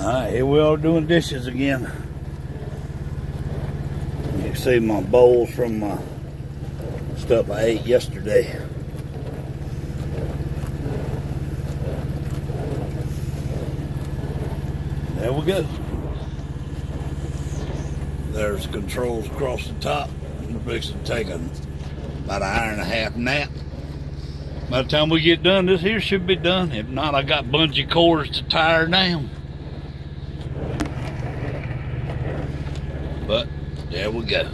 Alright, here we are doing dishes again. You can see my bowls from my stuff I ate yesterday. There we go. There's controls across the top. We're fixing to take about an hour and a half nap. By the time we get done, this here should be done. If not, I got bungee cords to tie her down. But there we go.